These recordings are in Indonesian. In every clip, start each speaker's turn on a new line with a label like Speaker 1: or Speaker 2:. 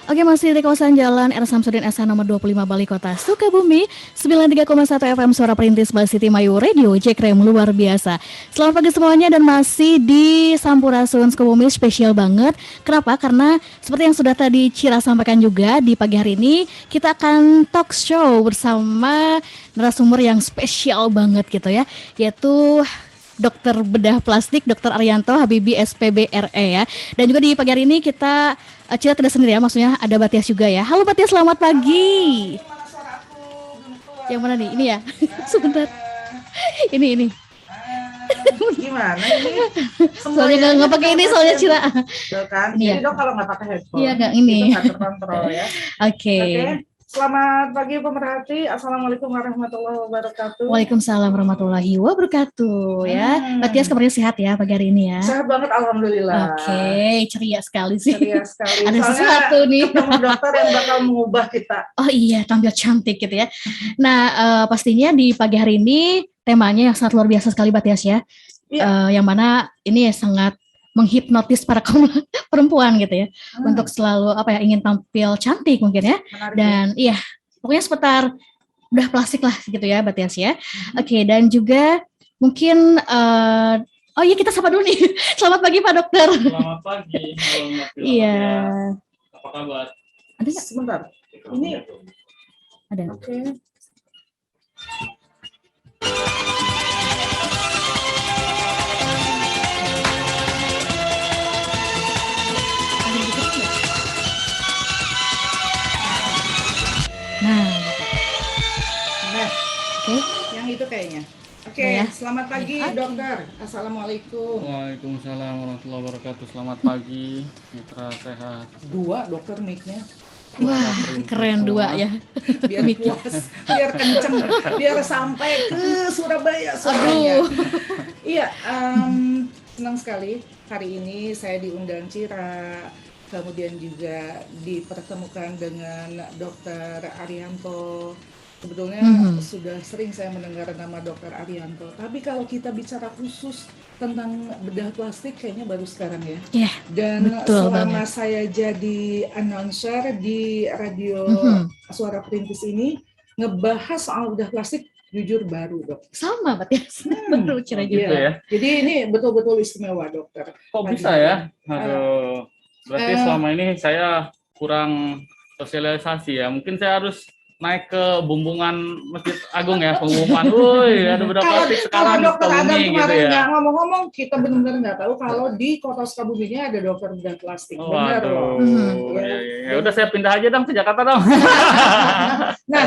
Speaker 1: Oke, masih di kawasan Jalan R. Samsudin SH nomor 25 Bali Kota Sukabumi, 93,1 FM Suara Perintis Bali City Mayu Radio Jekrem luar biasa. Selamat pagi semuanya dan masih di Sampurasun Sukabumi spesial banget. Kenapa? Karena seperti yang sudah tadi Cira sampaikan juga di pagi hari ini kita akan talk show bersama narasumber yang spesial banget gitu ya, yaitu Dokter Bedah Plastik, Dokter Arianto Habibi SPBRE ya. Dan juga di pagi hari ini kita Cila tidak sendiri ya, maksudnya ada Batias juga ya. Halo Batias, selamat pagi.
Speaker 2: Ini mana suara aku? Belum keluar.
Speaker 1: Yang mana nih? Ini ya. Sebentar.
Speaker 2: Ah,
Speaker 1: Ini.
Speaker 2: gimana ini?
Speaker 1: Soalnya nggak pakai ini soalnya Cila.
Speaker 2: Tuh kan?
Speaker 1: Ini ya.
Speaker 2: Jadi dong kalau nggak pakai headphone.
Speaker 1: Iya nggak ini.
Speaker 2: Itu nggak terkontrol ya.
Speaker 1: Oke.
Speaker 2: Selamat pagi pemerhati. Assalamualaikum warahmatullahi wabarakatuh.
Speaker 1: Waalaikumsalam warahmatullahi wabarakatuh ya. Batias kabarnya sehat ya pagi hari ini ya.
Speaker 2: Sehat banget alhamdulillah.
Speaker 1: Oke, ceria sekali sih.
Speaker 2: Ceria sekali.
Speaker 1: Ada
Speaker 2: Soalnya
Speaker 1: sesuatu nih.
Speaker 2: ketemu dokter yang bakal mengubah kita.
Speaker 1: Oh iya, tampil cantik gitu ya. Nah, pastinya di pagi hari ini temanya yang sangat luar biasa sekali Batias ya.
Speaker 2: Iya.
Speaker 1: Yang mana ini sangat menghipnotis para kaum perempuan gitu ya, untuk selalu ingin tampil cantik mungkin ya.
Speaker 2: Menarik,
Speaker 1: dan iya pokoknya seputar udah plastik lah gitu ya Batias ya. Oke, dan juga mungkin oh iya kita sapa dulu nih. Selamat pagi Pak Dokter.
Speaker 3: Selamat pagi.
Speaker 1: Iya.
Speaker 3: Apa kabar?
Speaker 1: Ada nggak?
Speaker 2: Sebentar. Ini
Speaker 1: Ada.
Speaker 2: oke.
Speaker 1: Nah,
Speaker 2: Nah,
Speaker 1: oke.
Speaker 2: yang itu kayaknya. Oke,
Speaker 1: Ya.
Speaker 2: selamat pagi dokter. Assalamualaikum.
Speaker 3: Waalaikumsalam warahmatullahi wabarakatuh. Selamat pagi, mitra sehat.
Speaker 2: Dua dokter mic-nya.
Speaker 1: Wah, keren dua ya.
Speaker 2: Biar puas, biar kenceng, biar sampai ke Surabaya suaranya. Iya, senang sekali hari ini saya diundang Cira, kemudian juga dipertemukan dengan Dokter Arianto. Sebetulnya sudah sering saya mendengar nama Dokter Arianto, tapi kalau kita bicara khusus tentang bedah plastik kayaknya baru sekarang ya.
Speaker 1: Iya.
Speaker 2: Dan
Speaker 1: betul
Speaker 2: selama
Speaker 1: banget.
Speaker 2: saya jadi announcer di radio Suara Perintis ini ngebahas soal bedah plastik jujur baru dok.
Speaker 1: Sama Batias. Baru Cira juga.
Speaker 3: Gitu ya.
Speaker 2: Jadi ini betul-betul istimewa dokter.
Speaker 3: Kok bisa ya? Aduh. Berarti selama ini saya kurang sosialisasi ya. Mungkin saya harus naik ke bumbungan Masjid Agung ya, pengumuman, woi ada bedah plastik sekarang
Speaker 2: kalau dokter Adam
Speaker 3: gitu
Speaker 2: kemarin
Speaker 3: ya.
Speaker 2: nggak ngomong-ngomong, kita benar-benar nggak tahu kalau di kota Sukabumi ini ada dokter bedah plastik.
Speaker 3: Oh,
Speaker 2: Benar loh.
Speaker 3: ya udah saya pindah aja dong ke Jakarta dong.
Speaker 2: Nah,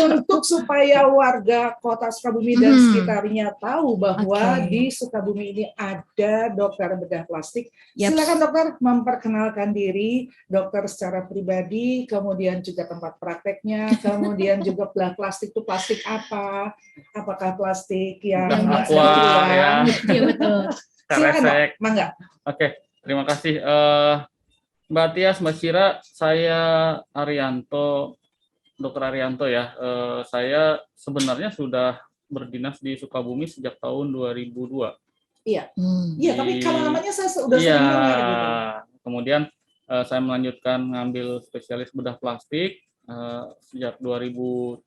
Speaker 2: untuk supaya warga kota Sukabumi dan sekitarnya tahu bahwa di Sukabumi ini ada dokter bedah plastik, silakan dokter memperkenalkan diri, dokter secara pribadi, kemudian juga tempat prakteknya, kemudian juga bedah plastik itu plastik apa? Apakah plastik yang
Speaker 3: aqua ya?
Speaker 1: Iya betul.
Speaker 2: Silakan dok, mangga.
Speaker 3: Oke, terima kasih Mbak Tias, Mbak Cira. Saya Arianto, Dokter Arianto ya. Saya sebenarnya sudah berdinas di Sukabumi sejak tahun 2002.
Speaker 2: Iya, iya. Tapi kalau namanya saya sudah sering dengar gitu.
Speaker 3: Kemudian saya melanjutkan ngambil spesialis bedah plastik sejak 2013.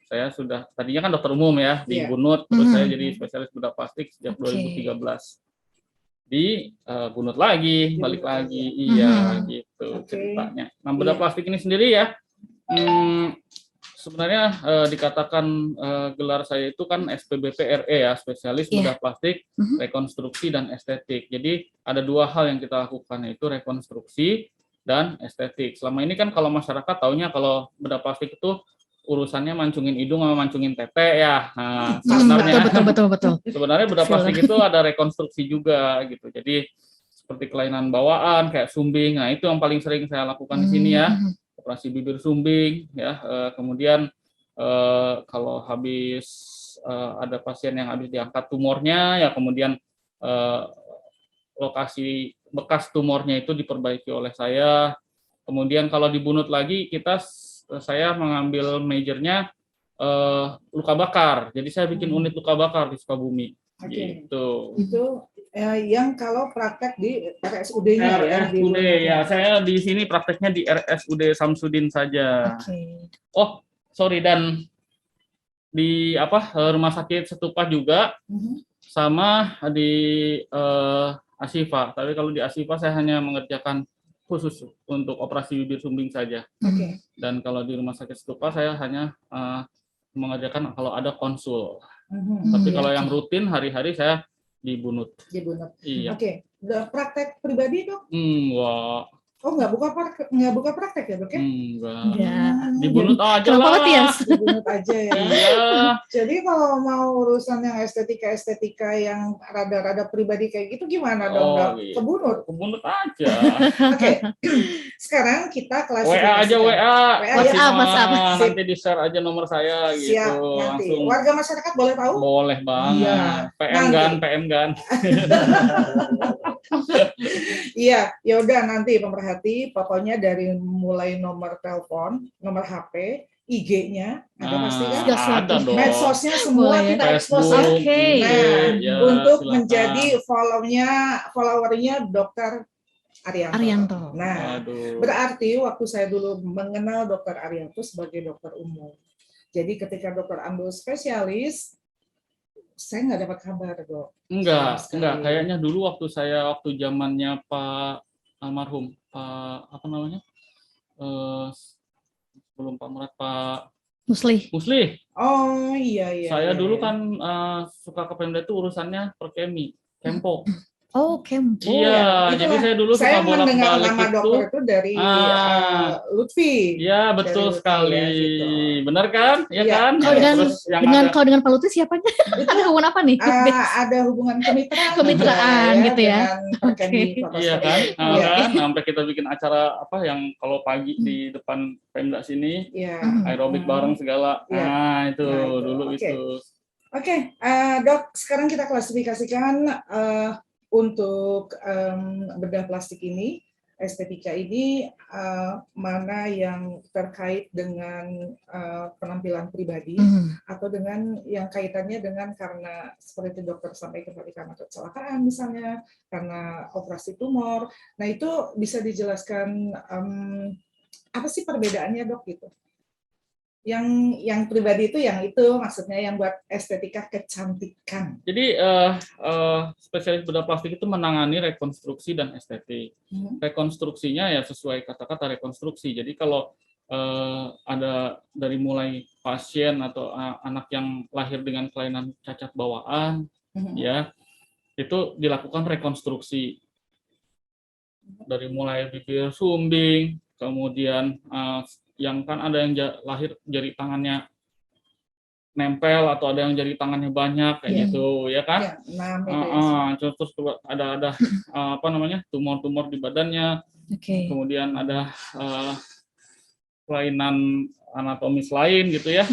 Speaker 3: Saya sudah tadinya kan dokter umum ya di Bunut, terus saya jadi spesialis bedah plastik sejak 2013. Di Bunut lagi, balik lagi, gitu ceritanya. Nah, bedah plastik ini sendiri ya, sebenarnya dikatakan gelar saya itu kan SPBPRE ya, spesialis bedah plastik, rekonstruksi dan estetik. Jadi ada dua hal yang kita lakukan, yaitu rekonstruksi dan estetik. Selama ini kan kalau masyarakat taunya kalau bedah plastik itu urusannya mancungin hidung sama mancungin tete ya. Nah, sebenarnya
Speaker 1: betul.
Speaker 3: Sebenarnya bedah plastik itu ada rekonstruksi juga gitu. Jadi seperti kelainan bawaan kayak sumbing. Nah, itu yang paling sering saya lakukan di sini ya. Operasi bibir sumbing ya. Kemudian kalau habis ada pasien yang habis diangkat tumornya ya, kemudian lokasi bekas tumornya itu diperbaiki oleh saya. Kemudian kalau di Bunut lagi saya mengambil majornya luka bakar. Jadi saya bikin unit luka bakar di Sukabumi.
Speaker 2: Oke.
Speaker 3: Gitu.
Speaker 2: Itu yang kalau praktek di RSUD-nya ya. Di
Speaker 3: RSUD ya,
Speaker 2: Lunaknya.
Speaker 3: saya di sini prakteknya di RSUD Samsudin saja.
Speaker 1: Oke.
Speaker 3: Oh, sorry, dan di Rumah Sakit Setupa juga,
Speaker 2: Mhm.
Speaker 3: sama di Asifa. Tapi kalau di Asifa saya hanya mengerjakan khusus untuk operasi bibir sumbing saja.
Speaker 2: Oke.
Speaker 3: Dan kalau di Rumah Sakit Setupa saya hanya mengerjakan kalau ada konsul.
Speaker 2: Mhm.
Speaker 3: Tapi
Speaker 1: Hmm,
Speaker 3: kalau
Speaker 1: oke.
Speaker 3: yang rutin hari-hari saya di Bunut.
Speaker 2: Di Bunut.
Speaker 3: Iya.
Speaker 2: Oke. Udah praktek pribadi dok?
Speaker 3: Enggak.
Speaker 2: Oh nggak buka praktek ya dok ya?
Speaker 3: Enggak.
Speaker 1: Enggak.
Speaker 3: Di Bunut aja
Speaker 1: Kenapa
Speaker 3: lah.
Speaker 1: Matias?
Speaker 2: Di Bunut aja ya.
Speaker 3: Iya.
Speaker 2: Jadi kalau mau urusan yang estetika yang rada-rada pribadi kayak gitu gimana dong dok?
Speaker 3: Iya.
Speaker 2: Ke Bunut.
Speaker 3: Ke Bunut aja.
Speaker 2: Oke. Sekarang kita
Speaker 3: WA aja
Speaker 2: klasifikasikan.
Speaker 3: WA.
Speaker 1: WA, WhatsApp.
Speaker 3: Nanti di-share aja nomor saya
Speaker 2: Siap
Speaker 3: gitu.
Speaker 2: nanti.
Speaker 3: Langsung.
Speaker 2: Warga masyarakat boleh tahu?
Speaker 3: Boleh banget.
Speaker 2: Iya.
Speaker 3: PM
Speaker 2: Nanti.
Speaker 3: kan.
Speaker 2: Iya, ya udah nanti pemerhati pokoknya dari mulai nomor telepon, nomor HP, IG-nya, ada pasti kan?
Speaker 3: Ada dong.
Speaker 2: Medsosnya semua
Speaker 1: Boleh.
Speaker 2: kita expose ya.
Speaker 3: Facebook,
Speaker 1: Oke.
Speaker 3: IG,
Speaker 2: Nah,
Speaker 3: ya,
Speaker 2: untuk
Speaker 3: silakan.
Speaker 2: menjadi followernya Dokter
Speaker 1: Arianto.
Speaker 2: Nah,
Speaker 3: Aduh.
Speaker 2: berarti waktu saya dulu mengenal Dokter Arianto sebagai dokter umum. Jadi ketika dokter ambil spesialis, saya nggak dapat kabar dok.
Speaker 3: Enggak.
Speaker 2: Sekali.
Speaker 3: Kayaknya dulu waktu zamannya Pak almarhum, Pak sebelum Pak Murad, Pak
Speaker 1: Musli.
Speaker 3: Musli.
Speaker 2: Oh iya.
Speaker 3: Saya
Speaker 2: iya,
Speaker 3: dulu
Speaker 2: iya.
Speaker 3: kan suka ke Pemda itu urusannya Kempo.
Speaker 1: Oh, Kempo.
Speaker 3: Iya,
Speaker 2: itulah.
Speaker 3: jadi saya dulu
Speaker 2: Saya
Speaker 3: suka
Speaker 2: mendengar
Speaker 3: bolak-balik
Speaker 2: nama
Speaker 3: itu.
Speaker 2: dokter itu dari Lutfi.
Speaker 3: Iya, betul
Speaker 2: Dari
Speaker 3: sekali.
Speaker 2: ya, gitu.
Speaker 3: Benar kan? Iya
Speaker 2: Iya.
Speaker 3: kan?
Speaker 1: Kalau dengan
Speaker 3: Terus yang
Speaker 1: kalau dengan Pak Lutfi siapanya? Ada hubungan apa nih?
Speaker 2: Ada hubungan kemitraan,
Speaker 1: Kemitraan
Speaker 2: juga,
Speaker 1: gitu ya.
Speaker 2: dengan Perkemi
Speaker 1: Oke.
Speaker 2: Kota
Speaker 3: iya kan?
Speaker 2: Surabaya.
Speaker 3: Nah,
Speaker 2: Iya.
Speaker 3: kan? Sampai kita bikin acara yang kalau pagi di depan Pemda sini,
Speaker 2: Iya.
Speaker 3: aerobik bareng segala.
Speaker 2: Iya.
Speaker 3: Nah, itu
Speaker 2: Nah, itu.
Speaker 3: dulu
Speaker 2: Oke.
Speaker 3: itu.
Speaker 2: Oke, dok, sekarang kita klasifikasikan untuk bedah plastik ini, estetika ini, mana yang terkait dengan penampilan pribadi atau dengan yang kaitannya dengan karena seperti dokter sampaikan tadi karena kecelakaan misalnya, karena operasi tumor. Nah itu bisa dijelaskan apa sih perbedaannya dok gitu? Yang pribadi itu yang itu maksudnya yang buat estetika kecantikan.
Speaker 3: Jadi spesialis bedah plastik itu menangani rekonstruksi dan estetik. Rekonstruksinya ya sesuai kata-kata rekonstruksi. Jadi kalau ada dari mulai pasien atau anak yang lahir dengan kelainan cacat bawaan, ya itu dilakukan rekonstruksi dari mulai bibir sumbing, kemudian yang kan ada yang lahir jari tangannya nempel atau ada yang jari tangannya banyak kayak gitu ya kan? Terus ada tumor-tumor di badannya, kemudian ada kelainan anatomis lain gitu ya,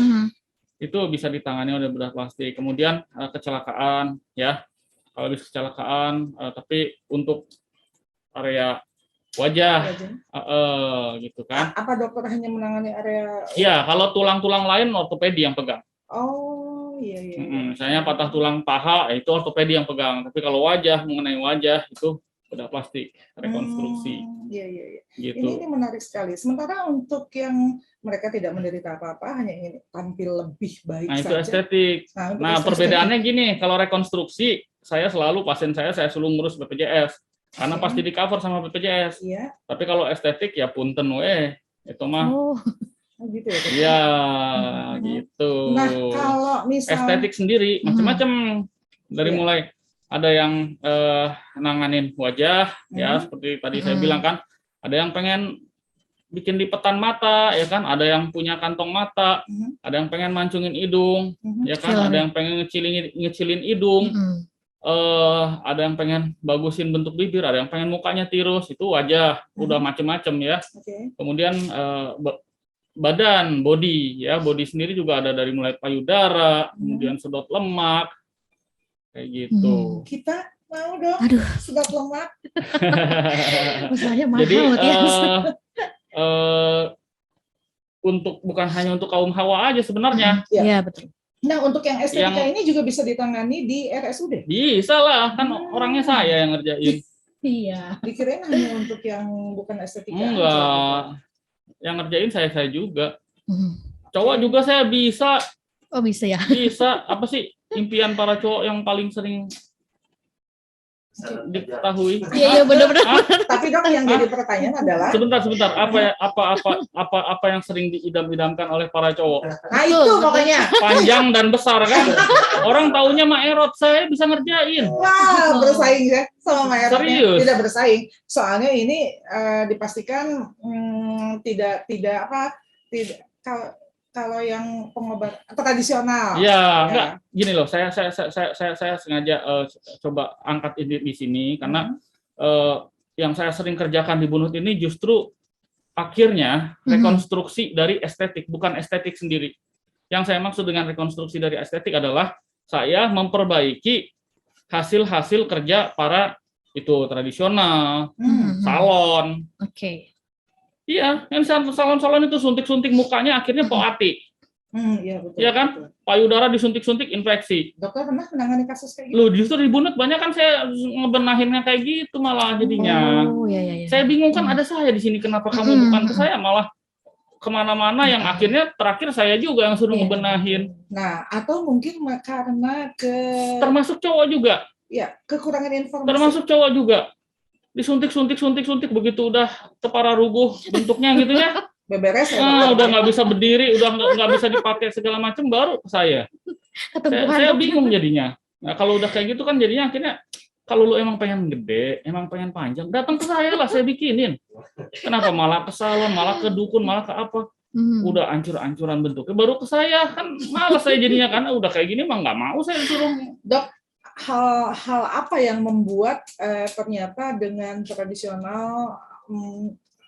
Speaker 3: itu bisa ditangani oleh bedah plastik. Kemudian kecelakaan ya, kalau bisa kecelakaan, tapi untuk area wajah, gitu kan.
Speaker 2: Apa dokter hanya menangani area?
Speaker 3: Iya, kalau tulang-tulang lain ortopedi yang pegang.
Speaker 2: Oh iya.
Speaker 3: Misalnya patah tulang paha, itu ortopedi yang pegang. Tapi kalau wajah, mengenai wajah itu bedah plastik, rekonstruksi.
Speaker 2: Iya.
Speaker 3: Gitu.
Speaker 2: Ini menarik sekali. Sementara untuk yang mereka tidak menderita apa-apa, hanya ingin tampil lebih baik
Speaker 3: saja.
Speaker 2: itu
Speaker 3: estetik. Nah, perbedaannya gini, kalau rekonstruksi, pasien saya selalu ngurus BPJS. Karena pasti di cover sama BPJS.
Speaker 2: Iya.
Speaker 3: Tapi kalau estetik ya punten itu mah.
Speaker 2: Gitu ya.
Speaker 3: Iya, gitu.
Speaker 2: Nah, kalau misalnya
Speaker 3: estetik sendiri macam-macam dari mulai ada yang nanganin wajah ya seperti tadi saya bilang kan, ada yang pengen bikin lipetan mata ya kan, ada yang punya kantong mata, ada yang pengen mancungin hidung ya kan, ada yang pengen ngecilin hidung. Ada yang pengen bagusin bentuk bibir, ada yang pengen mukanya tirus, itu wajah, udah macem-macem ya. Kemudian badan, body sendiri juga ada dari mulai payudara, kemudian sedot lemak, kayak gitu.
Speaker 2: Kita mau dong sedot lemak.
Speaker 3: Jadi bukan hanya untuk kaum hawa aja sebenarnya.
Speaker 1: Iya betul.
Speaker 2: Nah, untuk yang estetika
Speaker 3: Yang-
Speaker 2: ini juga bisa ditangani di RSUD.
Speaker 3: Bisa lah, kan orangnya saya yang ngerjain.
Speaker 1: Iya.
Speaker 2: Dikirain hanya untuk yang bukan estetika aja. gitu.
Speaker 3: Enggak, yang ngerjain saya juga.
Speaker 1: Hmm.
Speaker 3: Cowok juga saya bisa.
Speaker 1: Oh bisa ya.
Speaker 3: Bisa. Apa sih impian para cowok yang paling sering diketahui?
Speaker 1: Iya benar-benar.
Speaker 3: Ah,
Speaker 2: Tapi dok, yang jadi pertanyaan adalah,
Speaker 3: sebentar. Apa yang sering diidam-idamkan oleh para cowok?
Speaker 2: nah itu pokoknya,
Speaker 3: Panjang dan besar kan? Orang taunya Mak Erot, saya bisa ngerjain.
Speaker 2: wah bersaing ya sama Mayarnya.
Speaker 3: Serius?
Speaker 2: Tidak bersaing. Soalnya ini dipastikan tidak kalau yang pengobat tradisional.
Speaker 3: Ya, enggak. Gini loh, saya sengaja coba angkat ini di sini karena yang saya sering kerjakan di Bunut ini justru akhirnya rekonstruksi dari estetik, bukan estetik sendiri. Yang saya maksud dengan rekonstruksi dari estetik adalah saya memperbaiki hasil-hasil kerja para itu tradisional, salon.
Speaker 1: Oke.
Speaker 3: Iya, yang salon-salon itu suntik-suntik mukanya akhirnya poatik.
Speaker 2: Iya betul.
Speaker 3: Iya kan? Payudara disuntik-suntik infeksi.
Speaker 2: Dokter pernah menangani kasus kayak gitu?
Speaker 3: Loh, justru di Bunut banyak kan saya ngebenahinnya kayak gitu malah jadinya.
Speaker 1: Oh iya.
Speaker 3: Saya bingung kan ada saya di sini, kenapa kamu bukan ke saya malah kemana-mana yang akhirnya terakhir saya juga yang suruh ngebenahin.
Speaker 2: Nah, atau mungkin karena
Speaker 3: Termasuk cowok juga.
Speaker 2: ya kekurangan informasi.
Speaker 3: Termasuk cowok juga. Disuntik begitu udah tepara ruguh bentuknya gitu ya.
Speaker 2: Beberes ya.
Speaker 3: Udah nggak bisa berdiri, udah nggak bisa dipakai segala macam, baru ke saya. Saya bingung jadinya. Nah, kalau udah kayak gitu kan jadinya akhirnya kalau lu emang pengen gede, emang pengen panjang, datang ke saya lah, saya bikinin. Kenapa malah ke salon, malah ke dukun, malah ke apa? Udah ancur-ancuran bentuknya, baru ke saya, kan malas saya jadinya, karena udah kayak gini mah nggak mau saya disuruh.
Speaker 2: Dok, hal apa yang membuat ternyata dengan tradisional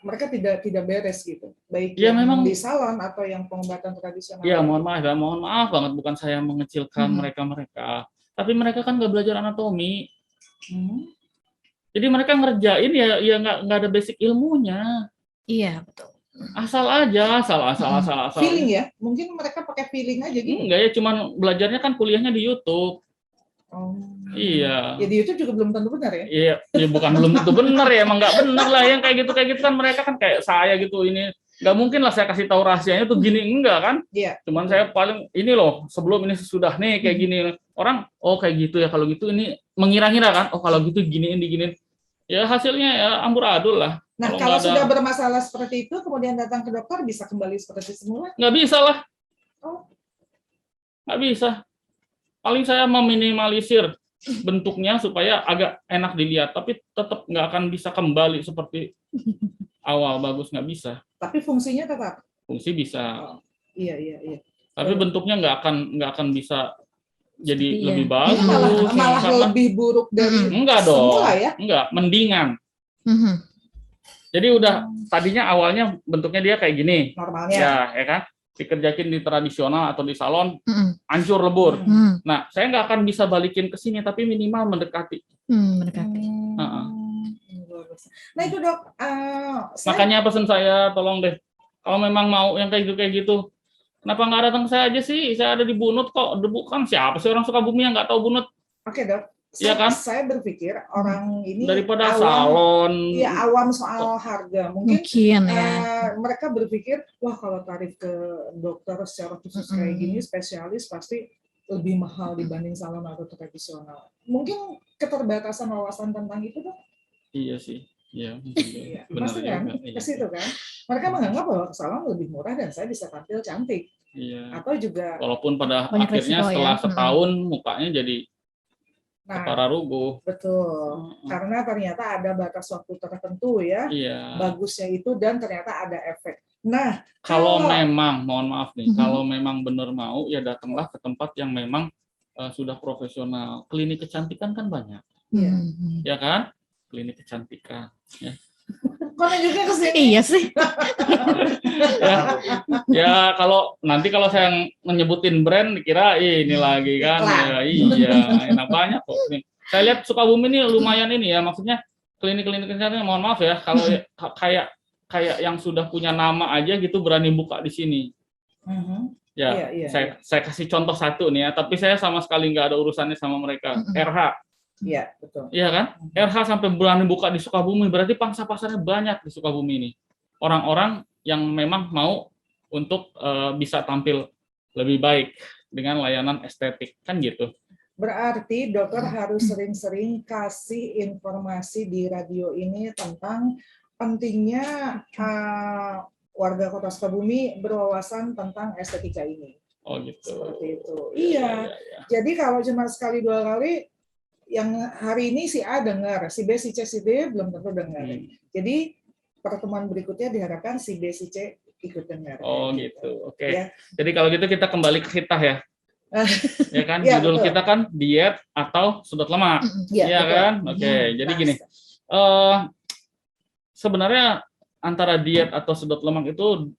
Speaker 2: mereka tidak beres gitu, baik
Speaker 3: Ya,
Speaker 2: yang
Speaker 3: memang
Speaker 2: di salon atau yang pengobatan tradisional?
Speaker 3: Ya mohon maaf banget, bukan saya mengecilkan mereka, tapi mereka kan nggak belajar anatomi. Jadi mereka ngerjain ya nggak ada basic ilmunya.
Speaker 1: Iya betul.
Speaker 3: Asal aja, asal.
Speaker 2: Feeling ya, mungkin mereka pakai feeling aja gitu.
Speaker 3: Enggak ya, cuman belajarnya kan kuliahnya di YouTube. Iya.
Speaker 2: Ya di YouTube juga belum tentu benar ya.
Speaker 3: Iya, ya bukan belum tentu benar ya, emang nggak benar lah yang kayak gitu kan mereka kan kayak saya gitu, ini nggak mungkin lah saya kasih tahu rahasianya tuh gini, enggak kan?
Speaker 2: Iya.
Speaker 3: Cuman saya paling ini loh, sebelum ini sesudah nih kayak gini, orang oh kayak gitu ya, kalau gitu ini mengira-ngira kan, oh kalau gitu diginiin. Ya hasilnya ya amburadul lah.
Speaker 2: Nah, kalau sudah bermasalah seperti itu, kemudian datang ke dokter, bisa kembali seperti semula?
Speaker 3: Nggak bisa lah.
Speaker 2: Oh.
Speaker 3: Nggak bisa. Paling saya meminimalisir bentuknya supaya agak enak dilihat, tapi tetap nggak akan bisa kembali seperti awal bagus, nggak bisa.
Speaker 2: Tapi fungsinya tetap?
Speaker 3: Fungsi bisa.
Speaker 2: Iya.
Speaker 3: Tapi bentuknya nggak akan bisa jadi
Speaker 1: Iya.
Speaker 3: lebih bagus.
Speaker 2: Malah lebih buruk dari
Speaker 3: enggak dong.
Speaker 2: semula ya?
Speaker 3: Enggak, mendingan. Jadi udah tadinya awalnya bentuknya dia kayak gini.
Speaker 2: Normalnya.
Speaker 3: Ya kan? Dikerjakin di tradisional atau di salon, hancur lebur. Nah, saya nggak akan bisa balikin ke sini, tapi minimal mendekati.
Speaker 2: Nah itu dok,
Speaker 3: Makanya pesan saya, tolong deh, kalau memang mau yang kayak gitu, kenapa nggak datang ke saya aja sih? Saya ada di Bunut kok. Debu kan siapa sih orang Sukabumi yang nggak tahu Bunut?
Speaker 2: Oke dok.
Speaker 3: Iya kan?
Speaker 2: Saya berpikir orang ini
Speaker 3: daripada
Speaker 2: awam,
Speaker 3: salon.
Speaker 2: Ya awam soal harga. Mungkin
Speaker 1: ya.
Speaker 2: mereka berpikir, wah kalau tarif ke dokter secara khusus kayak gini, spesialis pasti lebih mahal dibanding salon atau tradisional. Mungkin keterbatasan wawasan tentang itu dok?
Speaker 3: Iya sih. Iya.
Speaker 2: Pasti kan? Ke situ kan? Mereka menganggap bahwa salon lebih murah dan saya bisa tampil cantik.
Speaker 3: Iya.
Speaker 2: Atau juga.
Speaker 3: Walaupun pada akhirnya setelah setahun mukanya jadi para ruguh.
Speaker 2: Betul. Karena ternyata ada batas waktu tertentu ya.
Speaker 3: Iya.
Speaker 2: Bagusnya itu dan ternyata ada efek. Nah,
Speaker 3: kalau memang, mohon maaf nih, kalau memang benar mau ya datanglah ke tempat yang memang sudah profesional. Klinik kecantikan kan banyak.
Speaker 2: Iya.
Speaker 3: Ya kan? Klinik kecantikan. Ya.
Speaker 2: Kok juga ke sini?
Speaker 1: Iya sih.
Speaker 3: ya kalau saya menyebutin brand dikira ini lagi kan. Ya, iya, enak banyak kok. Saya lihat Sukabumi ini lumayan ini ya, maksudnya klinik-klinik kecantikan, mohon maaf ya, kalau kayak yang sudah punya nama aja gitu berani buka di sini. Ya,
Speaker 2: Iya,
Speaker 3: saya kasih contoh satu nih ya, tapi saya sama sekali nggak ada urusannya sama mereka. RH,
Speaker 2: iya, betul.
Speaker 3: iya kan? RH sampai berani buka di Sukabumi, berarti pangsa pasarnya banyak di Sukabumi ini. Orang-orang yang memang mau untuk bisa tampil lebih baik dengan layanan estetik, kan gitu.
Speaker 2: Berarti dokter harus sering-sering kasih informasi di radio ini tentang pentingnya warga Kota Sukabumi berwawasan tentang estetika ini.
Speaker 3: Oh gitu.
Speaker 2: Seperti itu.
Speaker 3: Iya.
Speaker 2: Iya. Jadi kalau cuma sekali dua kali, yang hari ini si A dengar, si B, si C, si D belum tentu dengar. Jadi pertemuan berikutnya diharapkan si B, si C ikut dengar.
Speaker 3: Oh gitu. Oke.
Speaker 2: Ya.
Speaker 3: Jadi kalau gitu kita kembali ke kita ya. Ya kan,
Speaker 2: Ya,
Speaker 3: judul
Speaker 2: betul.
Speaker 3: kita kan diet atau sudut lemak.
Speaker 2: Iya,
Speaker 3: Iya
Speaker 2: betul.
Speaker 3: kan? Oke. Jadi gini. Sebenarnya antara diet atau sudut lemak itu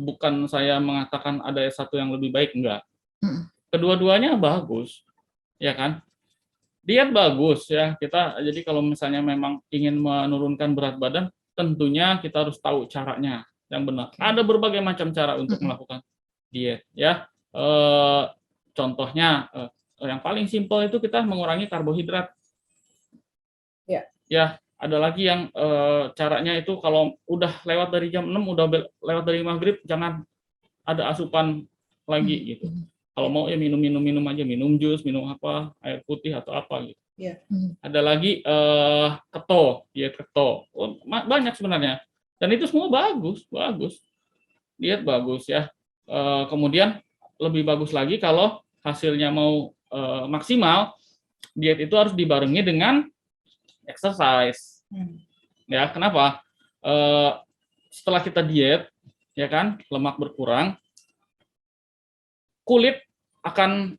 Speaker 3: bukan saya mengatakan ada satu yang lebih baik, enggak. Kedua-duanya bagus, ya kan? Diet bagus ya, kita jadi kalau misalnya memang ingin menurunkan berat badan, tentunya kita harus tahu caranya yang benar. Ada berbagai macam cara untuk melakukan diet ya. Contohnya yang paling simpel itu kita mengurangi karbohidrat. Ya, ada lagi yang caranya itu kalau udah lewat dari jam 6, udah lewat dari maghrib, jangan ada asupan lagi gitu. Kalau mau ya minum aja, minum jus, minum apa, air putih atau apa gitu. Ada lagi keto, diet keto. Banyak sebenarnya. Dan itu semua bagus. Diet bagus ya. Kemudian lebih bagus lagi kalau hasilnya mau maksimal, diet itu harus dibarengi dengan exercise. Ya, kenapa? Setelah kita diet, ya kan, lemak berkurang, kulit akan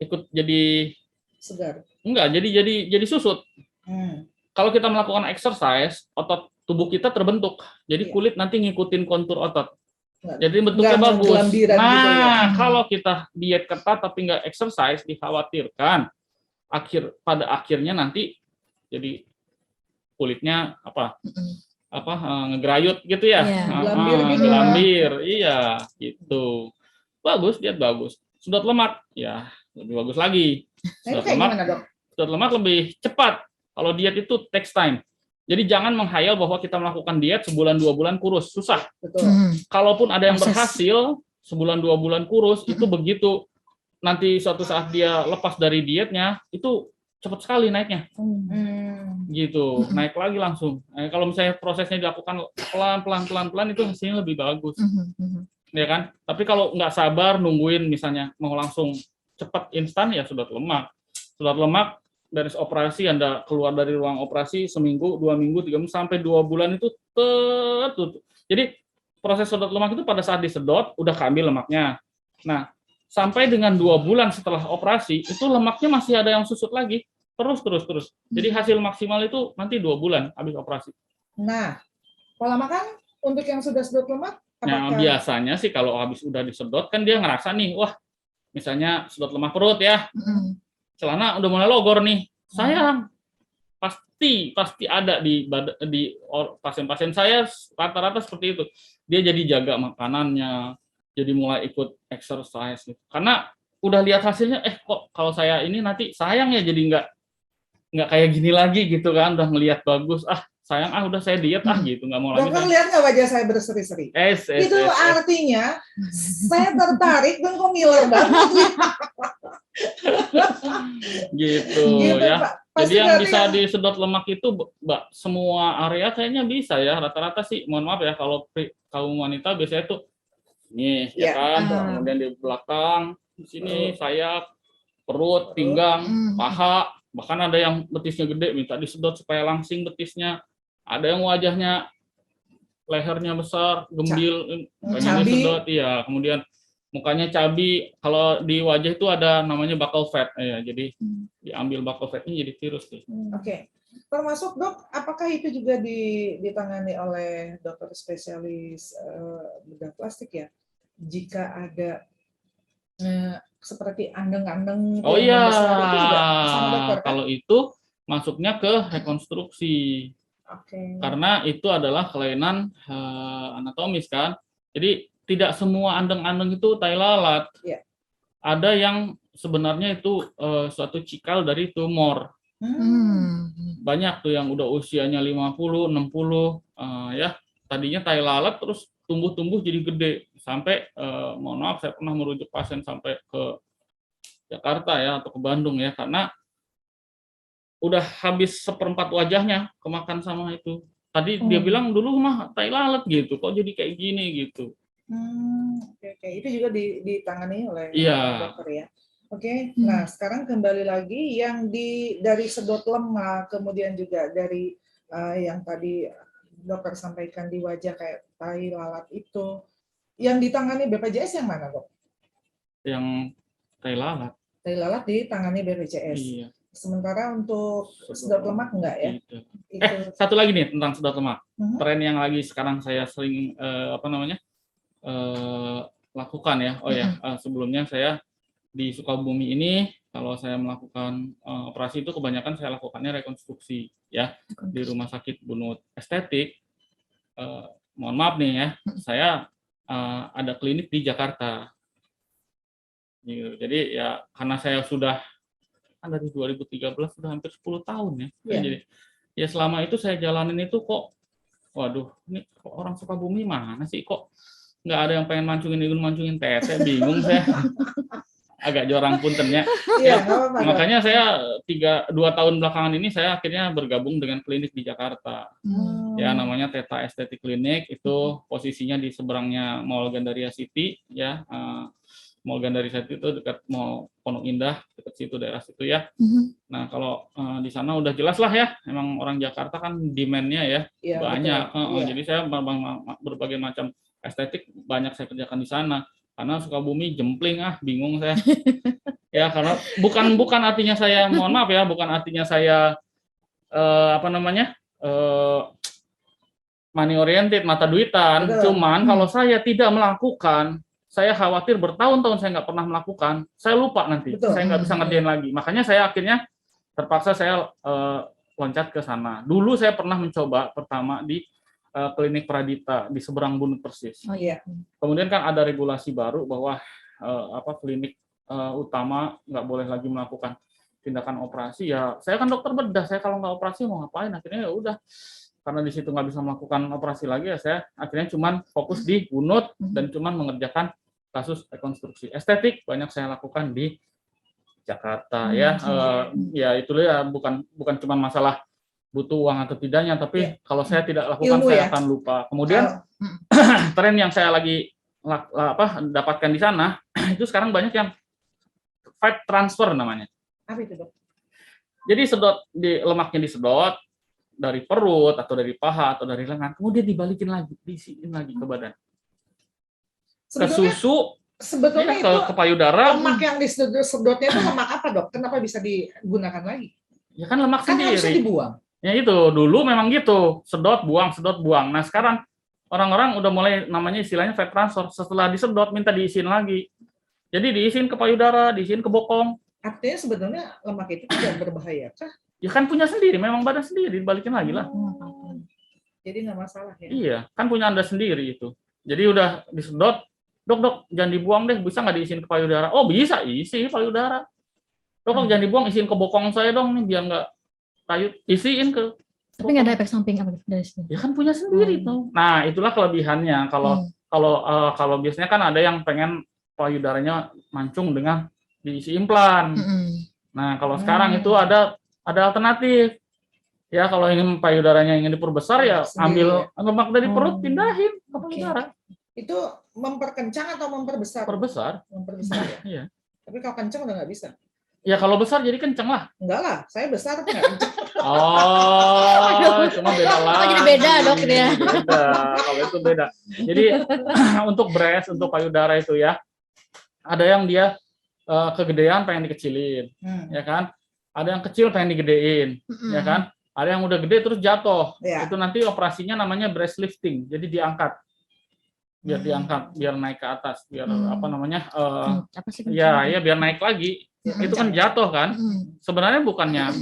Speaker 3: ikut jadi
Speaker 2: segar.
Speaker 3: Enggak, jadi susut. Kalau kita melakukan exercise, otot tubuh kita terbentuk. Jadi kulit nanti ngikutin kontur otot. Jadi bentuknya bagus. Nah, kalau kita diet ketat tapi nggak exercise, dikhawatirkan pada akhirnya nanti jadi kulitnya ngegrayut gitu ya, gelambir, iya gitu. Bagus, diet bagus. Sudut lemak ya lebih bagus lagi. Sudut lemak lebih cepat. Kalau diet itu takes time. Jadi jangan menghayal bahwa kita melakukan diet sebulan 2 bulan kurus, susah.
Speaker 2: Betul.
Speaker 3: Kalaupun ada yang berhasil sebulan 2 bulan kurus, itu begitu nanti suatu saat dia lepas dari dietnya, itu cepat sekali naiknya. Gitu, naik lagi langsung. Kalau misalnya prosesnya dilakukan pelan-pelan itu hasilnya lebih bagus. Ya kan? Tapi kalau nggak sabar nungguin misalnya mau langsung cepat instan, ya sudut lemak. Sudut lemak beres operasi, Anda keluar dari ruang operasi seminggu, 2 minggu, 3 minggu, sampai 2 bulan itu tertutup. Jadi proses sudut lemak itu pada saat disedot udah keambil lemaknya. Nah, sampai dengan 2 bulan setelah operasi itu lemaknya masih ada yang susut lagi, terus. Jadi hasil maksimal itu nanti 2 bulan habis operasi.
Speaker 2: Nah, pola makan untuk yang sudah sedot lemak,
Speaker 3: nah biasanya sih kalau habis udah disedot kan dia ngerasa nih, wah misalnya sedot lemak perut ya, celana udah mulai logor nih, sayang, pasti ada di pasien-pasien saya rata-rata seperti itu. Dia jadi jaga makanannya, jadi mulai ikut exercise gitu. Karena udah lihat hasilnya, kok kalau saya ini nanti sayang ya, jadi nggak kayak gini lagi gitu kan, udah ngelihat bagus, sayang udah saya diet gitu, nggak mau lagi.
Speaker 2: Dokter lihat nggak wajah saya berseri-seri? Itu artinya saya tertarik dan kok ngiler banget.
Speaker 3: gitu ya. Jadi yang bisa disedot lemak itu semua area kayaknya bisa ya, rata-rata sih. Mohon maaf ya kalau kaum wanita biasanya tuh nih ya kan, kemudian di belakang, di sini sayap, perut, pinggang, paha, bahkan ada yang betisnya gede minta disedot supaya langsing betisnya. Ada yang wajahnya lehernya besar, gembil, pengen disedot, iya. Kemudian mukanya cabi, kalau di wajah itu ada namanya buccal fat, ya. Jadi diambil buccal fatnya jadi tirus tuh.
Speaker 2: Oke. Termasuk dok, apakah itu juga ditangani oleh dokter spesialis bedah plastik ya? Jika ada seperti andeng-andeng,
Speaker 3: oh iya,
Speaker 2: itu juga sama dokter, kan?
Speaker 3: Kalau itu masuknya ke rekonstruksi. Karena itu adalah kelainan anatomis kan. Jadi tidak semua andeng-andeng itu tai lalat.
Speaker 2: Iya.
Speaker 3: Ada yang sebenarnya itu suatu cikal dari tumor. Banyak tuh yang udah usianya 50, 60 ya. Tadinya tai lalat terus tumbuh-tumbuh jadi gede sampai mohon maaf saya pernah merujuk pasien sampai ke Jakarta ya atau ke Bandung ya karena udah habis seperempat wajahnya kemakan sama itu. Tadi dia bilang dulu mah tai lalat gitu, kok jadi kayak gini gitu.
Speaker 2: Oke. Itu juga ditangani oleh
Speaker 3: Iya.
Speaker 2: dokter ya. Oke. Nah, sekarang kembali lagi yang dari sedot lemak, kemudian juga dari yang tadi dokter sampaikan di wajah kayak tai lalat itu. Yang ditangani BPJS yang mana, Dok?
Speaker 3: Yang tai lalat.
Speaker 2: Tai lalat ditangani BPJS.
Speaker 3: Iya.
Speaker 2: Sementara untuk sedot lemak enggak ya?
Speaker 3: Itu. Satu lagi nih tentang sedot lemak. Tren yang lagi sekarang saya sering lakukan ya. Oh ya, sebelumnya saya di Sukabumi ini kalau saya melakukan operasi itu kebanyakan saya lakukannya rekonstruksi ya di rumah sakit Bunut Estetik. Mohon maaf nih ya, saya ada klinik di Jakarta. Jadi ya karena saya sudah dari 2013 sudah hampir 10 tahun ya.
Speaker 2: Yeah.
Speaker 3: Jadi ya selama itu saya jalanin itu kok, waduh, ini kok orang Sukabumi mana sih kok nggak ada yang pengen mancungin tete, bingung saya. Agak jorang puntennya.
Speaker 2: Iya,
Speaker 3: makanya saya 2 tahun belakangan ini saya akhirnya bergabung dengan klinik di Jakarta. Ya namanya Theta Estetik Clinic, itu posisinya di seberangnya Mall Gandaria City ya. Mall Gandaria City itu dekat Mall Pondok Indah, dekat situ daerah situ ya. Nah kalau di sana udah jelas lah ya, emang orang Jakarta kan demand-nya ya banyak. Jadi saya berbagai macam estetik banyak saya kerjakan di sana. Karena Sukabumi jempling bingung saya. Ya karena bukan artinya saya mohon maaf ya, bukan artinya saya money oriented, mata duitan. Cuman kalau saya tidak melakukan, saya khawatir bertahun-tahun saya nggak pernah melakukan, saya lupa nanti, saya nggak bisa ngerjain lagi. Makanya saya akhirnya terpaksa saya loncat ke sana. Dulu saya pernah mencoba pertama di klinik Pradita di seberang Bunut persis.
Speaker 2: Oh iya.
Speaker 3: Kemudian kan ada regulasi baru bahwa klinik utama nggak boleh lagi melakukan tindakan operasi. Ya saya kan dokter bedah, saya kalau nggak operasi mau ngapain? Akhirnya ya udah. Karena di situ nggak bisa melakukan operasi lagi ya saya akhirnya cuman fokus di Bunut dan cuman mengerjakan kasus rekonstruksi estetik banyak saya lakukan di Jakarta ya. Ya itu ya bukan cuman masalah butuh uang atau tidaknya, tapi kalau saya tidak lakukan saya akan lupa. Kemudian tren yang saya lagi dapatkan di sana itu sekarang banyak yang fat transfer namanya.
Speaker 2: Apa itu, Dok?
Speaker 3: Jadi lemaknya disedot dari perut atau dari paha atau dari lengan, kemudian dibalikin lagi, diisiin lagi ke badan. Ke susu,
Speaker 2: sebetulnya
Speaker 3: ke payudara.
Speaker 2: Lemak yang disedotnya itu lemak apa, Dok? Kenapa bisa digunakan lagi?
Speaker 3: Ya kan lemak sendiri.
Speaker 2: Harusnya dibuang.
Speaker 3: Ya itu, dulu memang gitu, sedot buang. Nah sekarang orang-orang udah mulai namanya istilahnya fat transfer, setelah disedot minta diisiin lagi. Jadi diisiin ke payudara, diisiin ke bokong.
Speaker 2: Artinya sebetulnya lemak itu tidak berbahaya kah?
Speaker 3: Ya kan punya sendiri, memang badan sendiri, dibalikin lagi lah.
Speaker 2: Jadi nggak masalah ya?
Speaker 3: Iya, kan punya Anda sendiri itu. Jadi udah disedot, dok, jangan dibuang deh, bisa nggak diisiin ke payudara? Oh bisa, isi payudara. Dok, jangan dibuang, isiin ke bokong saya dong, nih biar nggak tayut, isiin ke.
Speaker 1: Tapi nggak ada efek samping apa dari sini?
Speaker 3: Ya kan punya sendiri tuh. Nah itulah kelebihannya. Kalau biasanya kan ada yang pengen payudaranya mancung dengan diisi implan. Nah kalau sekarang itu ada alternatif. Ya kalau ingin payudaranya ingin diperbesar ya ambil lemak dari perut pindahin ke payudara.
Speaker 2: Itu memperkencang atau memperbesar? Memperbesar ya.
Speaker 3: Iya.
Speaker 2: Tapi kalau kencang udah nggak bisa.
Speaker 3: Ya kalau besar jadi kenceng lah.
Speaker 2: Enggak lah, saya besar tapi nggak kencang.
Speaker 3: Cuma beda lah.
Speaker 1: Jadi beda, Dok, ya.
Speaker 3: Beda, kalau itu beda. Jadi untuk breast, untuk payudara itu ya, ada yang dia kegedean pengen dikecilin, ya kan? Ada yang kecil pengen digedein, ya kan? Ada yang udah gede terus jatuh. Itu nanti operasinya namanya breast lifting. Jadi diangkat. Biar naik ke atas, biar biar naik lagi. Itu kan jatuh kan. Sebenarnya bukannya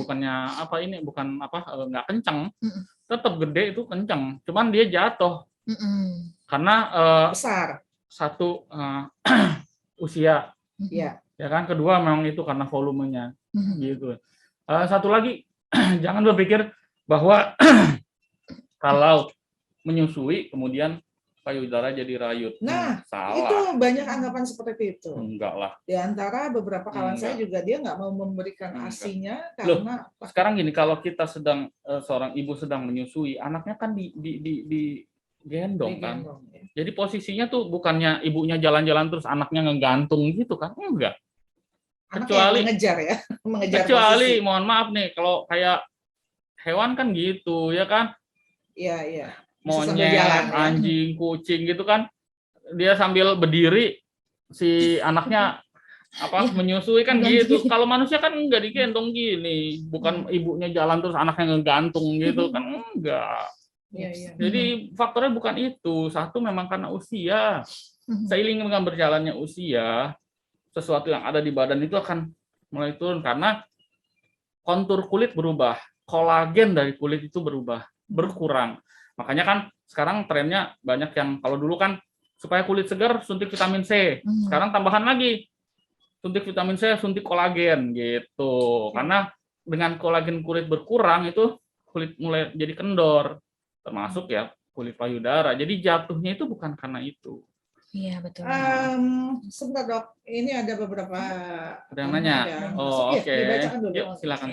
Speaker 3: nggak kenceng. Tetap gede itu kenceng. Cuman dia jatuh. Karena
Speaker 2: besar.
Speaker 3: satu usia,
Speaker 2: Ya.
Speaker 3: ya kan. Kedua memang itu karena volumenya, gitu. Satu lagi, jangan berpikir bahwa kalau menyusui kemudian payudara jadi rayut.
Speaker 2: Nah,
Speaker 3: salah.
Speaker 2: itu banyak anggapan seperti itu.
Speaker 3: Enggak lah.
Speaker 2: Di antara beberapa kawan saya juga dia nggak mau memberikan ASI-nya karena
Speaker 3: sekarang gini, kalau kita sedang seorang ibu sedang menyusui, anaknya kan digendong kan.
Speaker 2: ya.
Speaker 3: Jadi posisinya tuh bukannya ibunya jalan-jalan terus anaknya ngegantung gitu kan? Enggak. Kecuali
Speaker 2: mengejar ya, mengejar
Speaker 3: kecuali
Speaker 2: posisi.
Speaker 3: mohon maaf nih, kalau kayak hewan kan gitu, ya kan?
Speaker 2: Iya, iya.
Speaker 3: Monyet,
Speaker 2: jalan, ya.
Speaker 3: anjing, kucing gitu kan, dia sambil berdiri si anaknya menyusui kan gitu. Kalau manusia kan enggak digendong gini, bukan ibunya jalan terus anaknya ngegantung gitu kan, enggak.
Speaker 2: Iya.
Speaker 3: Jadi faktornya bukan itu. Satu memang karena usia. Seiring dengan berjalannya usia, sesuatu yang ada di badan itu akan mulai turun karena kontur kulit berubah, kolagen dari kulit itu berkurang. Makanya kan sekarang trennya banyak yang kalau dulu kan supaya kulit segar suntik vitamin C. Sekarang tambahan lagi suntik vitamin C, suntik kolagen gitu. Karena dengan kolagen kulit berkurang itu kulit mulai jadi kendor, termasuk ya kulit payudara. Jadi jatuhnya itu bukan karena itu.
Speaker 1: Iya, betul.
Speaker 2: Sebentar dok, ini ada beberapa
Speaker 3: yang nanya. Oh, oke.
Speaker 2: Dibacakan dulu.
Speaker 3: Yuk, silakan.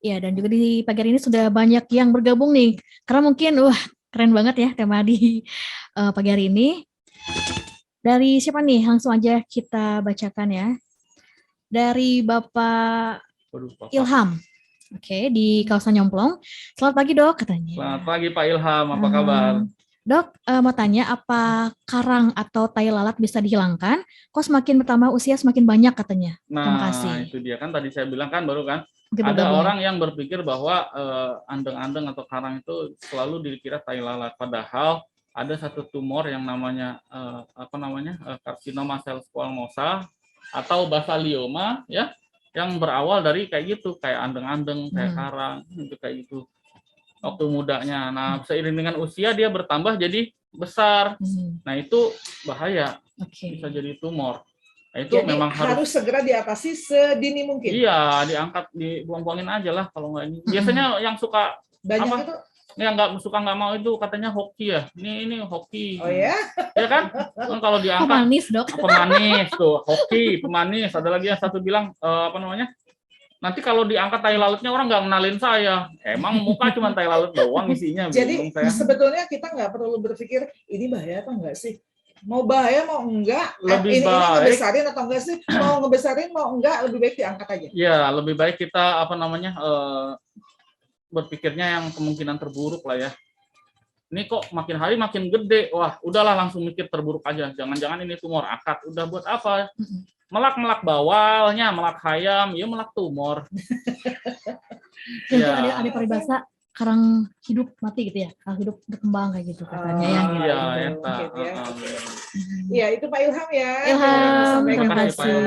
Speaker 1: Iya, dan juga di pagi hari ini sudah banyak yang bergabung nih. Karena mungkin keren banget ya tema di pagi hari ini. Dari siapa nih? Langsung aja kita bacakan ya. Dari Bapak Ilham. Oke, di kawasan Nyomplong. Selamat pagi dok, katanya.
Speaker 3: Selamat pagi Pak Ilham, apa kabar?
Speaker 1: Dok, mau tanya apa karang atau tai lalat bisa dihilangkan? Kok semakin bertambah usia semakin banyak katanya. Terima kasih.
Speaker 3: Nah, itu dia kan tadi saya bilang kan baru kan.
Speaker 1: Mungkin
Speaker 3: ada orang yang berpikir bahwa andeng-andeng atau karang itu selalu dikira tai lalat. Padahal ada satu tumor yang namanya karsinoma sel squamosal atau basalioma ya, yang berawal dari kayak gitu, kayak andeng-andeng, kayak karang, itu kayak gitu. Waktu mudanya. Nah, seiring dengan usia dia bertambah jadi besar. Nah, itu bahaya. Bisa jadi tumor. Nah, itu
Speaker 2: jadi
Speaker 3: memang
Speaker 2: harus segera diatasi sedini mungkin.
Speaker 3: Iya, diangkat, dibuang-buangin aja lah kalau nggak ini. Biasanya yang suka
Speaker 2: banyak itu
Speaker 3: yang nggak mau itu katanya hoki ya. Ini hoki.
Speaker 2: Oh ya?
Speaker 3: Ya kan? Kalau diangkat
Speaker 1: pemanis, dok.
Speaker 3: Pemanis tuh, hoki, pemanis. Ada lagi yang satu bilang nanti kalau diangkat tai lalatnya orang nggak kenalin saya. Emang muka cuma tai lalat doang isinya.
Speaker 2: Jadi sebetulnya kita nggak perlu berpikir ini bahaya atau enggak sih. Mau bahaya mau enggak,
Speaker 3: lebih
Speaker 2: ini
Speaker 3: baik
Speaker 2: ngebesarin atau enggak sih? Mau ngebesarin mau enggak, lebih baik diangkat aja.
Speaker 3: Ya, lebih baik kita berpikirnya yang kemungkinan terburuk lah ya. Ini kok makin hari makin gede. Wah, udahlah langsung mikir terburuk aja. Jangan-jangan ini tumor akad. Udah buat apa? Melak bawalnya, melak hayam, ya melak tumor.
Speaker 1: Ya. Ada peribahasa karang hidup mati gitu ya, karang hidup berkembang kayak gitu katanya ya.
Speaker 2: Iya, itu Pak Ilham ya.
Speaker 1: Ilham, terima kasih.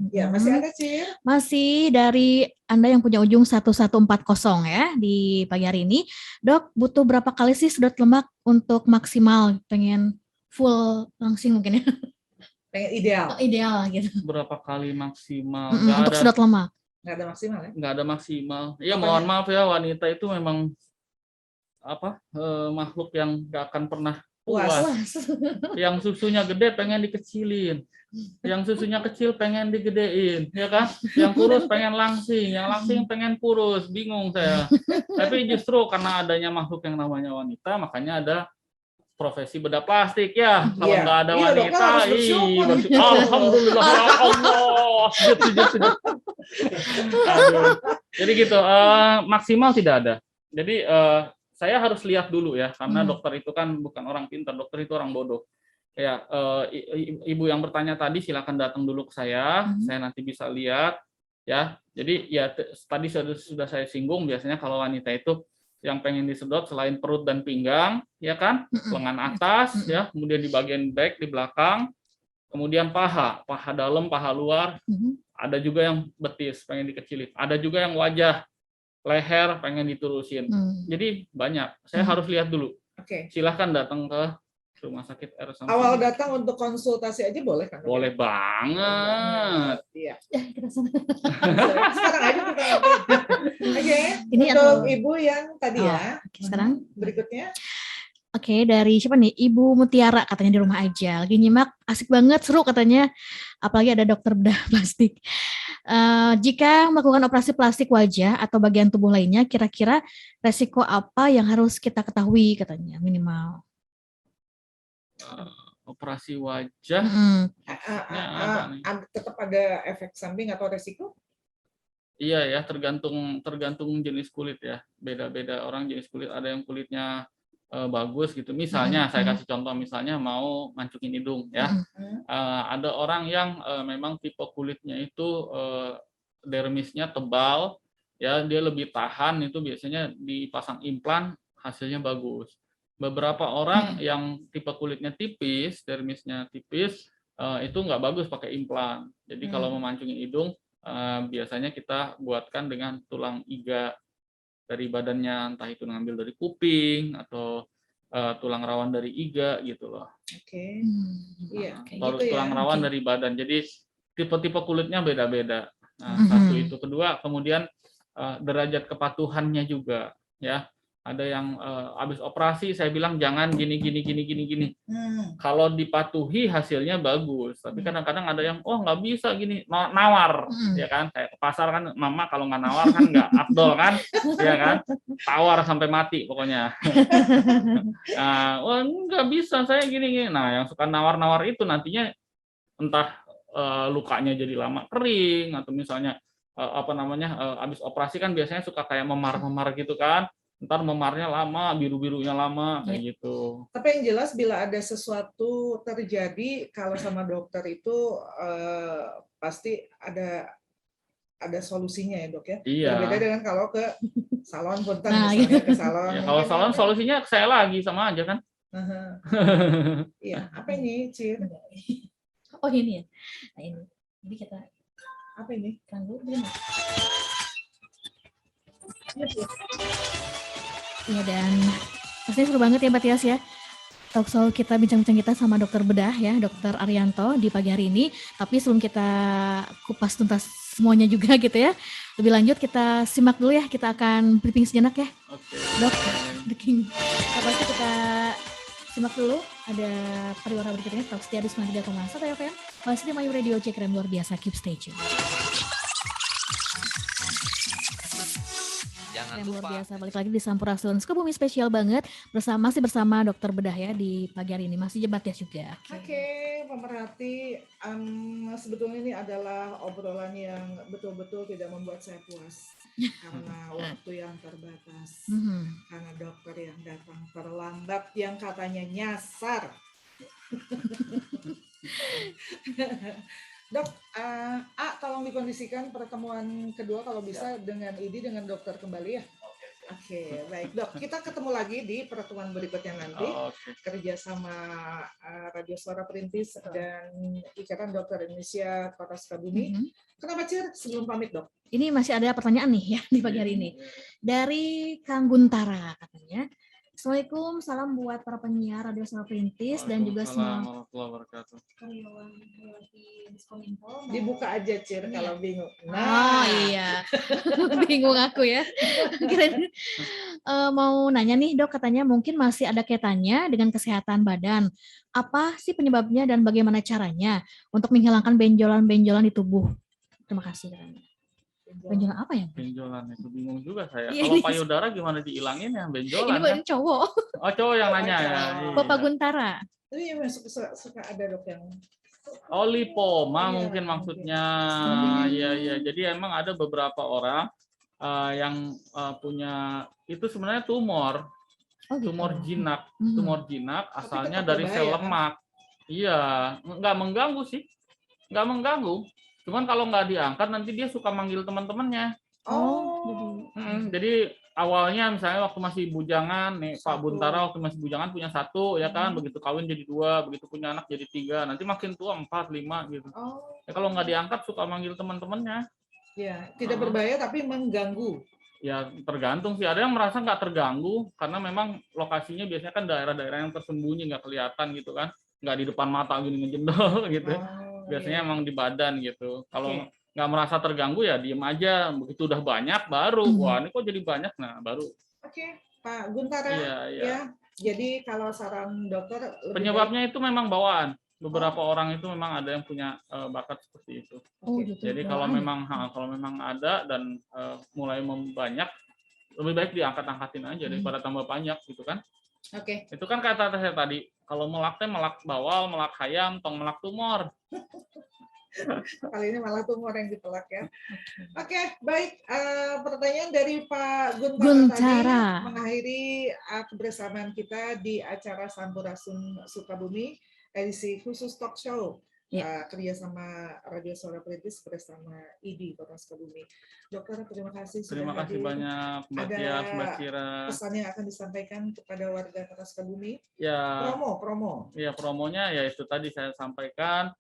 Speaker 2: Ya, masih ada Cil?
Speaker 1: Masih dari Anda yang punya ujung 1140 ya di pagi hari ini. Dok, butuh berapa kali sih sedot lemak untuk maksimal? Pengen full langsing mungkin ya?
Speaker 2: Pengen ideal.
Speaker 1: Ideal gitu.
Speaker 3: Berapa kali maksimal?
Speaker 1: Untuk sedot lemak?
Speaker 2: Nggak ada maksimal ya?
Speaker 3: Nggak ada maksimal. Ya mohon maaf ya, wanita itu memang makhluk yang nggak akan pernah puas. Yang susunya gede pengen dikecilin. Yang susunya kecil pengen digedein, ya kan? Yang kurus pengen langsing, yang langsing pengen kurus, bingung saya. Tapi justru karena adanya makhluk yang namanya wanita, makanya ada profesi bedah plastik ya. Kalau nggak ada wanita, alhamdulillah ya Allah. Gitu. Jadi gitu, maksimal tidak ada. Jadi saya harus lihat dulu ya, karena dokter itu kan bukan orang pintar, dokter itu orang bodoh. Ya, ibu yang bertanya tadi silakan datang dulu ke saya nanti bisa lihat ya. Jadi ya tadi sudah saya singgung, biasanya kalau wanita itu yang pengen disedot selain perut dan pinggang, ya kan, lengan atas, ya, kemudian di bagian back, di belakang, kemudian paha dalam, paha luar, ada juga yang betis pengen dikecilin, ada juga yang wajah, leher pengen diturusin. Jadi banyak. Saya harus lihat dulu. Silahkan datang ke Rumah sakit R.
Speaker 2: Awal
Speaker 3: Samsudin.
Speaker 2: datang untuk konsultasi aja boleh kan? Dok?
Speaker 3: Boleh banget.
Speaker 2: Iya.
Speaker 1: Kita sana.
Speaker 2: Sekarang aja kita lanjut. Oke.
Speaker 1: Ini
Speaker 2: Untuk
Speaker 1: atau-
Speaker 2: ibu yang tadi
Speaker 1: Oh,
Speaker 2: ya.
Speaker 1: oke, sekarang
Speaker 2: Berikutnya.
Speaker 1: Oke, dari siapa nih? Ibu Mutiara katanya di rumah aja. Lagi nyimak, asik banget, seru katanya. Apalagi ada dokter bedah plastik. Jika melakukan operasi plastik wajah atau bagian tubuh lainnya, kira-kira resiko apa yang harus kita ketahui katanya minimal?
Speaker 3: Operasi wajah.
Speaker 1: Mm-mm.
Speaker 3: Maksudnya apa nih?
Speaker 2: Tetap ada efek samping atau resiko?
Speaker 3: Iya ya, tergantung jenis kulit ya. Beda-beda orang jenis kulit. Ada yang kulitnya bagus gitu. Misalnya saya kasih contoh, misalnya mau ngancukin hidung ya. Ada orang yang memang tipe kulitnya itu dermisnya tebal, ya dia lebih tahan, itu biasanya dipasang implan hasilnya bagus. Beberapa orang yang tipe kulitnya tipis, dermisnya tipis, itu nggak bagus pakai implan. Jadi kalau mau mancungin hidung, biasanya kita buatkan dengan tulang iga dari badannya, entah itu ngambil dari kuping atau tulang rawan dari iga gitu loh.
Speaker 2: Oke. Iya.
Speaker 3: Atau
Speaker 2: gitu
Speaker 3: tulang
Speaker 2: ya.
Speaker 3: rawan dari badan. Jadi tipe-tipe kulitnya beda-beda. Nah, satu itu. Kedua, kemudian derajat kepatuhannya juga ya. Ada yang habis operasi saya bilang jangan gini. Kalau dipatuhi hasilnya bagus, tapi kadang-kadang ada yang nggak bisa gini, nawar, ya kan? Kayak ke pasar kan, mama kalau nggak nawar kan nggak afdol kan, ya kan? Tawar sampai mati pokoknya. Nggak bisa saya gini. Nah, yang suka nawar-nawar itu nantinya entah lukanya jadi lama kering atau misalnya habis operasi kan biasanya suka kayak memar-memar gitu kan. Ntar memarnya lama, biru-birunya lama, kayak gitu.
Speaker 2: Tapi yang jelas bila ada sesuatu terjadi, kalau sama dokter itu pasti ada solusinya ya dok ya.
Speaker 3: Iya.
Speaker 2: Berbeda dengan kalau ke salon punten
Speaker 1: Nah,
Speaker 2: misalnya
Speaker 1: gitu.
Speaker 2: ke salon.
Speaker 3: Ya, kalau salon solusinya saya lagi sama aja kan.
Speaker 2: Iya. Apa ini, Cir?
Speaker 1: Oh ini ya. Nah ini. Jadi kita
Speaker 2: Apa ini?
Speaker 1: kan dulu. Iya, dan pastinya seru banget ya Mbak Tias ya. Talk show kita, bincang-bincang kita sama dokter bedah ya, dokter Arianto di pagi hari ini. Tapi sebelum kita kupas tuntas semuanya juga gitu ya, lebih lanjut kita simak dulu ya, kita akan briefing sejenak ya.
Speaker 3: Oke.
Speaker 1: Dok, briefing. Pasti kita simak dulu, ada pariwara berikutnya, Talk setia di 93,1 FM. Masih di Mayu Radio, cek rem luar biasa, keep stay tune. Yang luar biasa, balik lagi di Sampurasun Sukabumi spesial banget masih bersama dokter bedah ya di pagi hari ini, masih jebat ya juga.
Speaker 2: Oke, pemerhati, sebetulnya ini adalah obrolan yang betul-betul tidak membuat saya puas karena waktu yang terbatas, karena dokter yang datang terlambat yang katanya nyasar. Dok, tolong dikondisikan pertemuan kedua kalau bisa dengan Idi dengan dokter kembali ya. Oke, baik dok. Kita ketemu lagi di pertemuan berikutnya nanti. Kerja sama Radio Suara Perintis dan Ikatan Dokter Indonesia Kota Sukabumi. Kenapa Cir? Sebelum pamit dok.
Speaker 1: Ini masih ada pertanyaan nih ya di pagi hari ini. Dari Kang Guntara katanya. Assalamualaikum, salam buat para penyiar Radio Suara Perintis dan juga semua karyawan di Diskominfo.
Speaker 2: Dibuka aja Cir kalau bingung.
Speaker 1: Nah, iya. Bingung aku ya. Mau nanya nih dok, katanya mungkin masih ada kaitannya dengan kesehatan badan. Apa sih penyebabnya dan bagaimana caranya untuk menghilangkan benjolan-benjolan di tubuh? Terima kasih. Benjolan apa ya?
Speaker 3: Benjolan itu bingung juga saya.
Speaker 1: Iya,
Speaker 3: Kalau payudara gimana dihilangin ya benjolan?
Speaker 1: Ini cowok.
Speaker 3: Oh cowok yang nanya ya.
Speaker 1: Bapak Guntara.
Speaker 2: Itu yang suka ada dok yang
Speaker 3: lipoma mungkin maksudnya. Iya. Jadi emang ada beberapa orang yang punya itu sebenarnya tumor. Tumor jinak. Tumor jinak asalnya dari sel lemak. Iya, nggak mengganggu sih. Nggak mengganggu. Cuman kalau nggak diangkat nanti dia suka manggil teman-temannya. Jadi awalnya misalnya waktu masih bujangan, nih Pak Buntara waktu masih bujangan punya 1 ya kan, begitu kawin jadi 2, begitu punya anak jadi 3, nanti makin tua 4, 5 gitu. Ya kalau nggak diangkat suka manggil teman-temannya.
Speaker 2: Ya, tidak berbahaya tapi mengganggu.
Speaker 3: Ya tergantung sih, ada yang merasa nggak terganggu karena memang lokasinya biasanya kan daerah-daerah yang tersembunyi nggak kelihatan gitu kan, nggak di depan mata gini ngejendol gitu. Biasanya emang di badan gitu. Kalau nggak merasa terganggu ya diem aja, begitu udah banyak baru wah ini kok jadi banyak, nah baru.
Speaker 2: Oke, Pak Guntara.
Speaker 3: Iya.
Speaker 2: Ya, jadi kalau saran dokter lebih
Speaker 3: penyebabnya itu memang bawaan. Beberapa orang itu memang ada yang punya bakat seperti itu.
Speaker 1: Oh, gitu.
Speaker 3: Jadi kalau memang ada dan mulai membanyak, lebih baik diangkat-angkatin aja daripada tambah banyak gitu kan.
Speaker 2: Oke.
Speaker 3: Itu kan kata saya tadi, kalau melak teh melak bawal, melak hayam, tong melak tumor.
Speaker 2: Kali ini malah tumor yang dipelak ya. Oke, baik. Pertanyaan dari Pak Guntara tadi mengakhiri kebersamaan kita di acara Sampurasun Sukabumi edisi khusus talk show kerjasama Radio Suara Perintis bersama ID Kota Sukabumi. Dokter, terima kasih sudah
Speaker 3: Terima kasih banyak Mbak Tia, Mbak Cira.
Speaker 2: Pesan yang akan disampaikan kepada warga Kota Sukabumi?
Speaker 3: Ya.
Speaker 2: Promo.
Speaker 3: Ya promonya ya itu tadi saya sampaikan.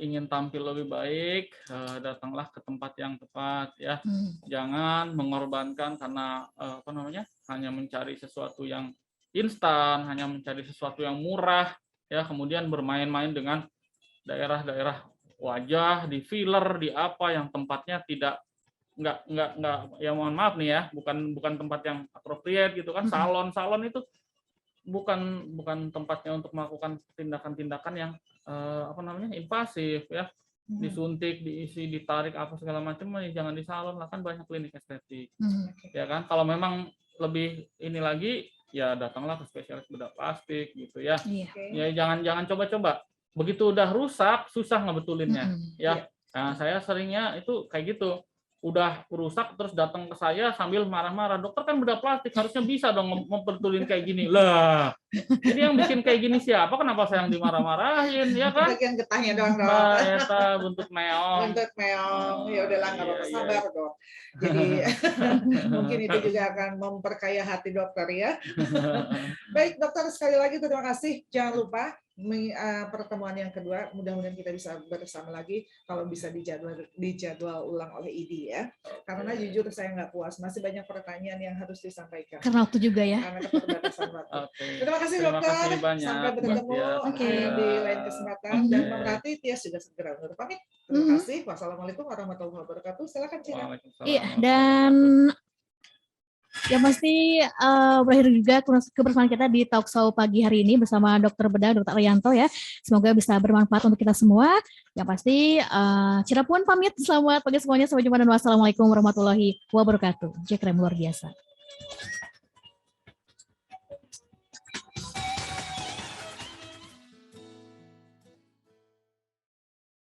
Speaker 3: Ingin tampil lebih baik, datanglah ke tempat yang tepat ya. Jangan mengorbankan karena hanya mencari sesuatu yang instan, hanya mencari sesuatu yang murah ya, kemudian bermain-main dengan daerah-daerah wajah di filler di apa yang tempatnya nggak ya mohon maaf nih ya, bukan tempat yang appropriate gitu kan. Salon itu bukan tempatnya untuk melakukan tindakan-tindakan yang invasif ya, disuntik, diisi, ditarik apa segala macam, jangan di salon lah, kan banyak klinik estetik ya kan. Kalau memang lebih ini lagi ya datanglah ke spesialis bedah plastik gitu ya. Ya jangan coba-coba, begitu udah rusak susah ngebetulinnya ya. Nah, saya seringnya itu kayak gitu, udah rusak terus datang ke saya sambil marah-marah, dokter kan bedah plastik harusnya bisa dong membetulin kayak gini lah. Ini yang bikin kayak gini siapa? Kenapa saya yang dimarah-marahin ya kan?
Speaker 2: Bagian getahnya doang dong.
Speaker 3: Eta buntut meong. Ya
Speaker 2: udahlah nggak apa-apa, sabar dong. Jadi mungkin itu juga akan memperkaya hati dokter ya. Baik dokter, sekali lagi terima kasih. Jangan lupa pertemuan yang kedua mudah-mudahan kita bisa bersama lagi, kalau bisa dijadwal ulang oleh ID ya. Karena jujur saya nggak puas, masih banyak pertanyaan yang harus disampaikan.
Speaker 1: Karena waktu juga ya.
Speaker 2: Karena keterbatasan waktu. Terima kasih dokter. Sampai bertemu di lain kesempatan dan memerhati Tias juga segera undur pamit. Terima kasih. Wassalamualaikum warahmatullahi wabarakatuh. Silakan Cira.
Speaker 1: Iya, dan yang pasti berakhir juga kebersamaan kita di talk show pagi hari ini bersama Dokter Bedah, Dokter Arianto ya. Semoga bisa bermanfaat untuk kita semua. Yang pasti Cira pun pamit. Selamat pagi semuanya. Sampai jumpa dan wassalamualaikum warahmatullahi wabarakatuh. Jekrem luar biasa.